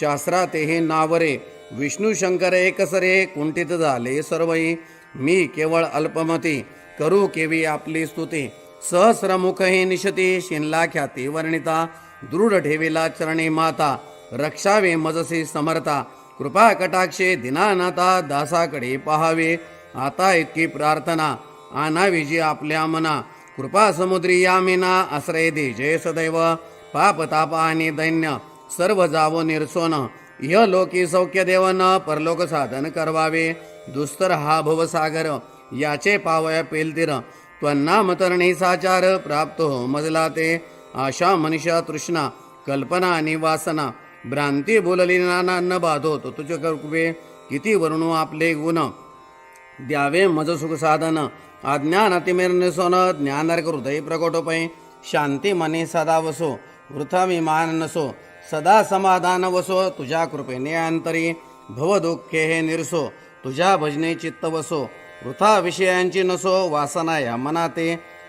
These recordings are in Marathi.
शास्त्रातेही नावरे विष्णू शंकर एकसरे कुंठित झाले सर्वई मी केवळ अल्पमती करू केवी आपली स्तुती सहस्रमुखही निशती शिनला ख्याती वर्णिता दृढ ठेविला चरणी माता रक्षावे मजसी समर्था कृपा कटाक्षे दिनानाथा दासाकडे पहावे आता इतकी प्रार्थना आणावी जी आपल्या मना कृपा समुद्री यामिना आश्रय दे जय सदैव पाप ताप आणि दैन्य सर्व जावो निर्सोन इह लोकी सौख्य देवन परलोक साधन करवावे दुस्तर हा भवसागर याचे पावया पेलतीर त्वन्नाम तरणी साचार प्राप्त हो मजला ते आशा मनुष्या तृष्णा कल्पना आणि वासना भ्रांती बोलली नाना न बाधो तो तुझे कृपे किती वर्णू आपले गुण द्यावे मज सुख साधन अज्ञान अतिमेर निसोन ज्ञानार्क हृदय प्रकटोपै शांती मने सदा वसो वृथा विमान नसो सदा समाधान वसो तुझ्या कृपेने अंतरी भव दुःखे हे निरसो तुझ्या भजने चित्त वसो वृथा विषयांची नसो वासना या मनाते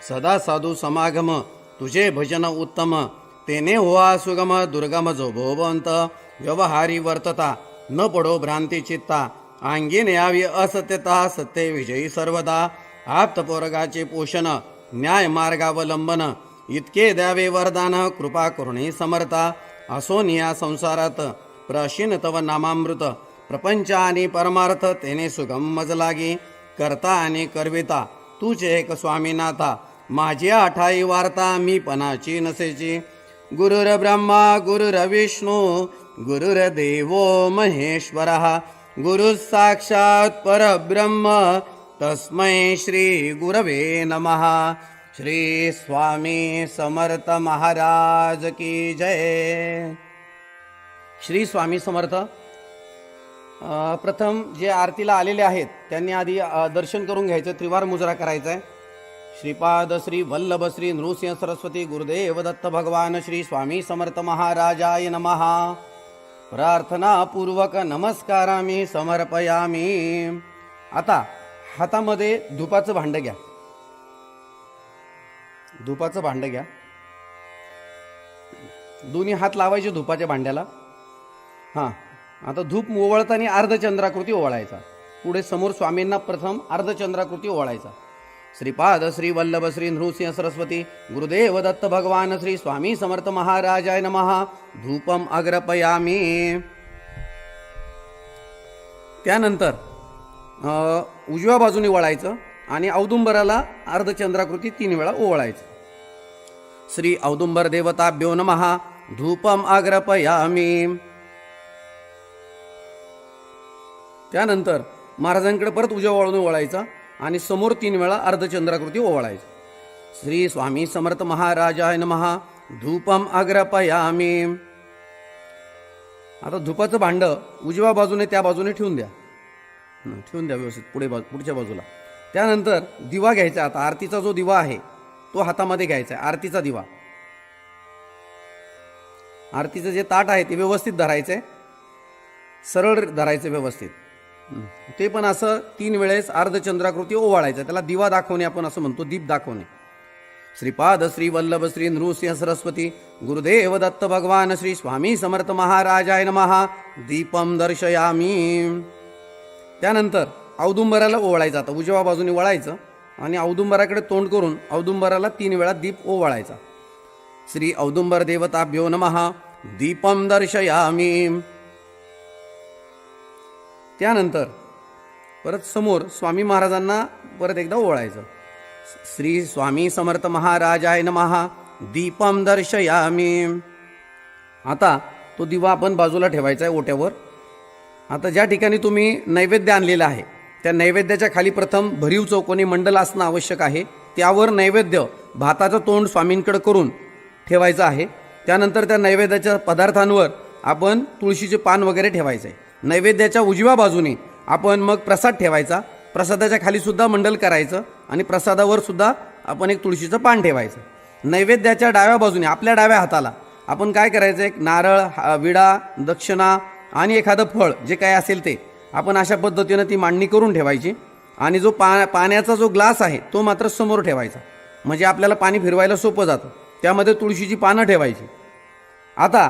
सदा साधू समागम तुझे भजन उत्तम तेने होवा सुगम दुर्गम जो भोवंत व्यवहारी वर्तता न पडो भ्रांती चित्ता अंगीन यावी असत्यता सत्य विजयी सर्वदा आप्तपोरगाचे पोषण न्याय मार्गावलंबन इतके द्यावे वरदान कृपा करुणी समर्था असोन या संसारात प्राशीन तव नामामृत प्रपंच आणि परमार्थ तेने सुगम मज लागी करता आणि करविता तूच एक स्वामीनाथा माझी आठाई वार्ता मी पणाची नसेची गुरुर ब्रह्मा गुरुर विष्णू गुरुर देवो महेश्वरः गुरु साक्षात परब्रह्म तस्मै श्री गुरवे नमः श्री स्वामी समर्थ महाराज की जय. श्री स्वामी समर्थ. प्रथम जे आरतीला आलेले आहेत त्यांनी आधी दर्शन करून घ्यायचं, त्रिवार मुजरा करायचा आहे. श्रीपाद श्री वल्लभ श्री नृसिंह सरस्वती गुरुदेव दत्त भगवान श्री स्वामी समर्थ महाराजाय नमः. प्रार्थना पूर्वक नमस्कारामी समर्पयामी. आता हातामध्ये धुपाचं भांड घ्या. धुपाचं भांड घ्या. दोन्ही हात लावायचे धुपाच्या भांड्याला. हां, आता धूप ओवाळताना अर्धचंद्राकृती ओवाळायचा. पुढे समोर स्वामींना प्रथम अर्धचंद्राकृती ओवाळायचा. श्रीपाद श्री वल्लभ श्री नृसिंह सरस्वती गुरुदेव दत्त भगवान श्री स्वामी समर्थ महाराजाय नमः. धूपम अग्रपयामी. त्यानंतर उजव्या बाजूने वळायचं आणि औदुंबराला अर्धचंद्राकृती 3 वेळा ओवाळायचं. श्री औदुंबर देवताभ्यो नमः. धूपम अग्रपयामी. त्यानंतर महाराजांकडे परत उजव्या बाजूने वळायचा आणि समोर 3 वेळा अर्धचंद्राकृती ओवाळायची. श्री स्वामी समर्थ महाराजाय नमः. धूपम अग्रपयामी. आता धुपाचं भांड उजव्या बाजूने त्या बाजूने ठेवून द्या. व्यवस्थित पुढच्या बाजूला. त्यानंतर दिवा घ्यायचा. आता आरतीचा जो दिवा आहे तो हातामध्ये घ्यायचा आहे. आरतीचा दिवा. आरतीचं जे ताट आहे ते व्यवस्थित धरायचं आहे, सरळ धरायचं व्यवस्थित. ते पण असं 3 वेळेस अर्धचंद्राकृती ओवाळायचं. त्याला दिवा दाखवणे आपण असं म्हणतो, दीप दाखवणे. श्रीपाद श्री वल्लभ श्री नृसिंह सरस्वती गुरुदेव दत्त भगवान श्री स्वामी समर्थ महाराजाय नमः. दीपम दर्शयामी. त्यानंतर औदुंबराला ओवाळायचं. आता उजव्या बाजूने वळायचं आणि औदुंबराकडे तोंड करून औदुंबराला 3 वेळा दीप ओवाळायचा. श्री औदुंबर देवताभ्यो नमः. दीपम दर्शयामी. त्यानंतर परत समोर स्वामी महाराजांना परत एकदा ओवाळायचं. श्री स्वामी समर्थ महाराजाय नमः. दीपम दर्शयामी. आता तो दिवा आपण बाजूला ठेवायचा आहे ओट्यावर. आता ज्या ठिकाणी तुम्ही नैवेद्य आणलेला आहे त्या नैवेद्याच्या खाली प्रथम भरीव चौकोनी मंडल असणं आवश्यक आहे. त्यावर नैवेद्य भाताचं तोंड स्वामींकडे करून ठेवायचं आहे. त्यानंतर त्या नैवेद्याच्या पदार्थांवर आपण तुळशीचे पान वगैरे ठेवायचं आहे. नैवेद्याच्या उजव्या बाजूने आपण मग प्रसाद ठेवायचा. प्रसादाच्या खाली सुद्धा मंडल करायचं आणि प्रसादावर सुद्धा आपण एक तुळशीचं पान ठेवायचं. नैवेद्याच्या डाव्या बाजूने आपल्या डाव्या हाताला आपण काय करायचं, एक नारळ, विडा, दक्षिणा आणि एखादं फळ जे काय असेल ते आपण अशा पद्धतीनं ती मांडणी करून ठेवायची. आणि जो पाण्याचा जो ग्लास आहे तो मात्र समोर ठेवायचा, म्हणजे आपल्याला पाणी फिरवायला सोपं जातं. त्यामध्ये तुळशीची पानं ठेवायची. आता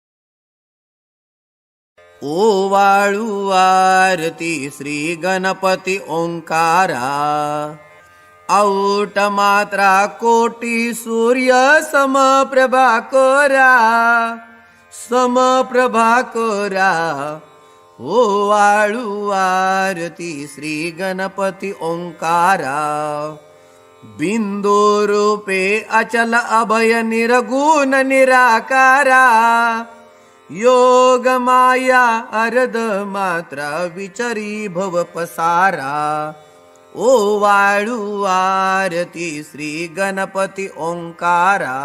ओवाळू आरती श्री गणपती ओंकारा औट मात्रा कोटी सूर्य समप्रभाकरा समप्रभाकरा ओवाळू आरती श्री गणपती ओंकारा बिंदू रूपे अचल अभय निर्गुण निराकारा योग माया अर्ध मात्रा विचरी भव पसारा ओवाळू आरती श्री गणपती ओंकारा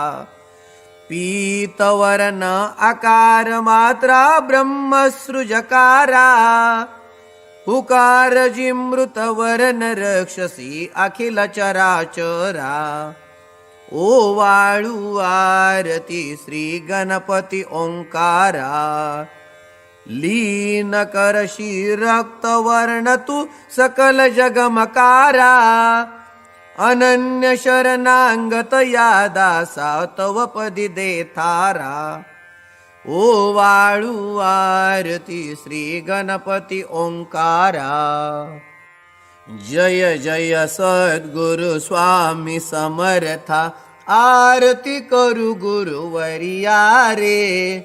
पीतवर्ण आकार मात्रा ब्रह्मसृजकारा हुकार जिमृत वर्ण रक्षसी अखिल चराचरा ओवाळू आरती श्री गणपती ओंकारा लीन करशी रक्तवर्ण तू सकल जगमकारा अनन्य शरणांगत या दासा तव पदी देतारा ओवाळू आरती श्री गणपती ओंकारा जय जय सद्गुरु स्वामी समर्था आरती करू गुरुवर्या रे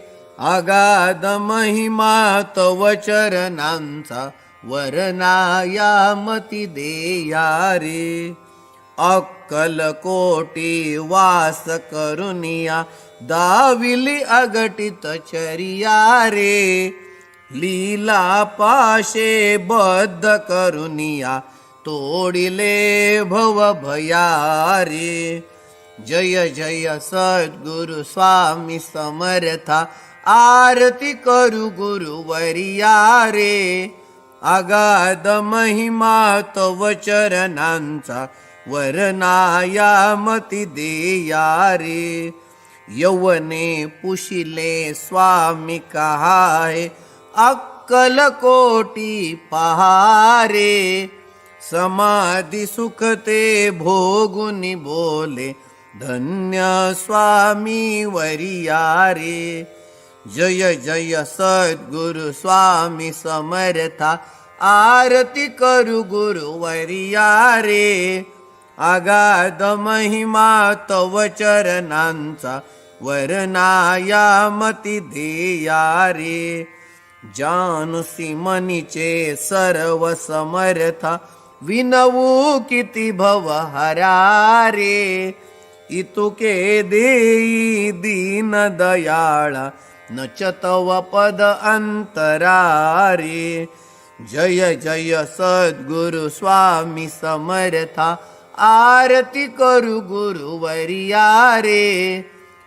अगाध महिमा तव चरणांचा वर्णाया मती देया रे अक्कल कोटी वास करुनिया दाविली अगटित चरिया रे लीला पाशे बद्ध करुनिया तोडिले भव भया रे जय जय सद्गुरु स्वामी समर्था आरती करू गुरुवर्या रे अगाध महिमा तव चरणांचा वर्णाया मती देया रे यौवने पुशिले स्वामी कहाय अक्कल कोटी पहारे समाधि सुखते भोगुनी बोले धन्य स्वामी वरिया रे जय जय सद्गुरु स्वामी समर्था आरती करू गुरुवर्या रे अगाध महिमा तव चरणांचा वर्णाया मती देया रे जानुसी मनीचे सर्व समर्था विनवू किती भव हरा रे इतुके देई दीन दयाळा नच तव पद अंतरा रे जय जय सद्गुरु स्वामी समर्था आरती करू गुरुवर्या रे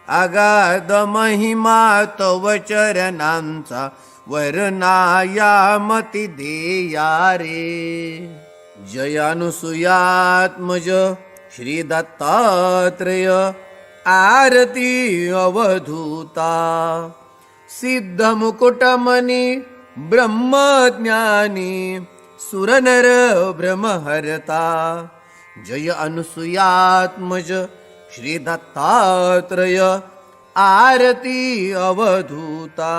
अगाध महिमा तव चरणांचा वर्णाया मती देया रे जय अनुसूयात्मज श्री दत्तात्रेय आरती अवधूता सिद्ध मुकुटमणी ब्रह्मज्ञानी सुरनर ब्रह्महरता जय अनुसूयात्मज श्री दत्तात्रेय आरती अवधूता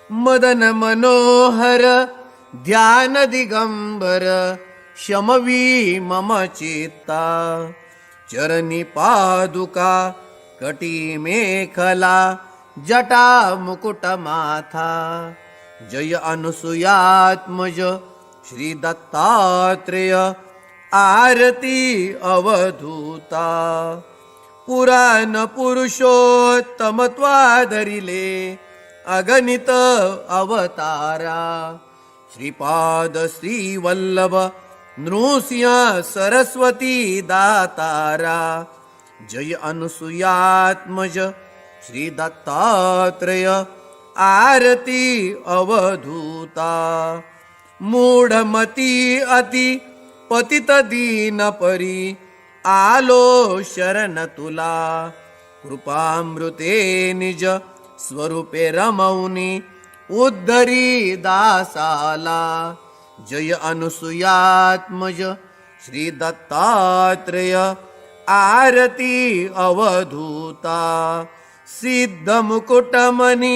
मदन मनोहर ध्यान दिगंबर शमवी मम चित्ता चरणी पादुका कटी मेखला जटा मुकुट माथा जय अनुसूयात्मज श्री दत्तात्रेय आरती अवधूता पुराण पुरुषोत्तमत्वाधरिले अगणित अवतारा श्रीपाद श्रीवल्लभ नृसिंह सरस्वती दातारा जय अनुसूयात्मज श्री दत्तात्रेय आरती अवधूता मूढमती अति पतित दीन परी आलो शरण तुला कृपामृते निज स्वरूपे रमौनी उद्धरी दासाला जय अनुसूयात्मज श्री दत्तात्रेय आरती अवधूता सिद्ध मुकुटमणी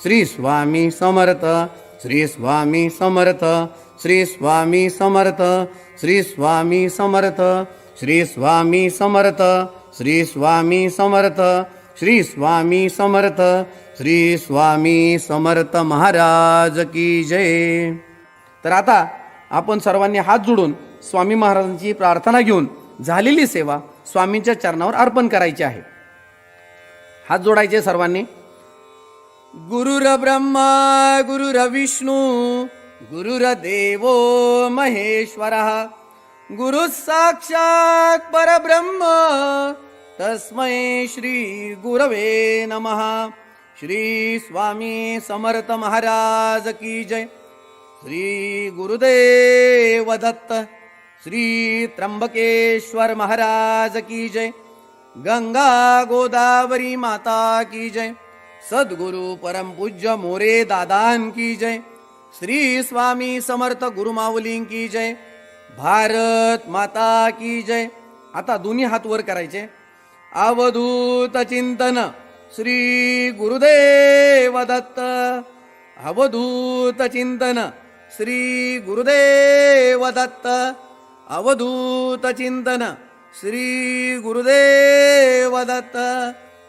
श्री स्वामी समर्थ, श्री स्वामी समर्थ, श्री स्वामी समर्थ, श्री स्वामी समर्थ, श्री स्वामी समर्थ, श्री स्वामी समर्थ, श्री स्वामी समर्थ, श्री स्वामी समर्थ महाराज की जय. तर आता आपण सर्वांनी हात जोडून स्वामी महाराजांची प्रार्थना घेऊन झालेली सेवा स्वामींच्या चरणावर अर्पण करायची आहे. हात जोडायचे सर्वांनी. गुरुर ब्रह्मा गुरुर विष्णू गुरुर्देवो महेश्वरः गुरु साक्षात् परब्रह्म तस्मै श्री गुरवे नमः. श्री स्वामी समर्थ महाराज की जय. श्री गुरुदेव दत्त. श्री त्र्यंबकेश्वर महाराज की जय. गंगा गोदावरी माता की जय. सद्गुरु परम पूज्य मोरे दादान की जय. श्री स्वामी समर्थ गुरुमाऊली की जय. भारत माता की जय. आता दोन्ही हात वर करायचे. अवधूत चिंतन श्री गुरुदेव दत्त. अवधूत चिंतन श्री गुरुदेव दत्त. अवधूत चिंतन श्री गुरुदेव दत्त.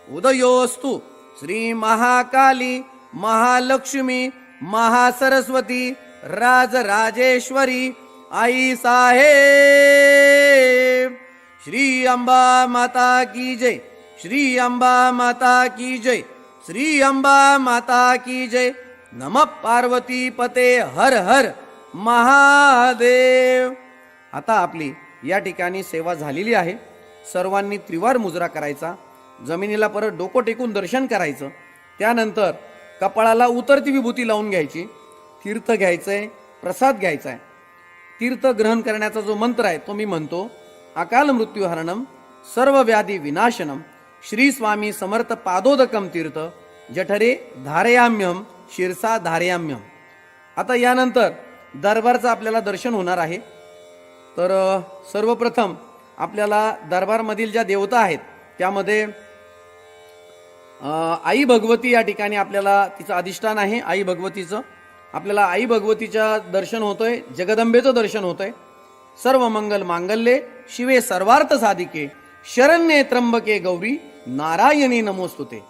उदयोस्तु श्री महाकाली महालक्ष्मी महासरस्वती राजराजेश्वरी आई साहेब. श्री अंबा माता की जय. श्री अंबा माता की जय. श्री अंबा माता की जय. नमः पार्वती पते हर हर महादेव. आता आपली या ठिकाणी सेवा झालेली आहे. सर्वांनी त्रिवार मुजरा करायचा. जमिनीला परत डोकं टेकून दर्शन करायचं. त्यानंतर कपाळाला उतरती विभूती लावून घ्यायची. तीर्थ घ्यायचंय, प्रसाद घ्यायचाय. तीर्थ ग्रहण करण्याचा जो मंत्र आहे तो मी म्हणतो. अकाल मृत्युहरणम सर्व व्याधी विनाशनम श्री स्वामी समर्थ पादोदकम तीर्थ जठरे धारयाम्यम शिरसा धारयाम्यम. आता यानंतर दरबारचं आपल्याला दर्शन होणार आहे. तर सर्वप्रथम आपल्याला दरबारमधील ज्या देवता आहेत त्यामध्ये आई भगवती या ठिकाणी आपल्याला तिचं अधिष्ठान आहे. आई भगवतीचं आपल्याला आई भगवतीच्या दर्शन होतंय. जगदंबेचं दर्शन होतंय. सर्व मंगल मांगल्ये शिवे सर्वार्थ साधिके शरण्ये त्र्यंबके गौरी नारायणी नमोस्तुते.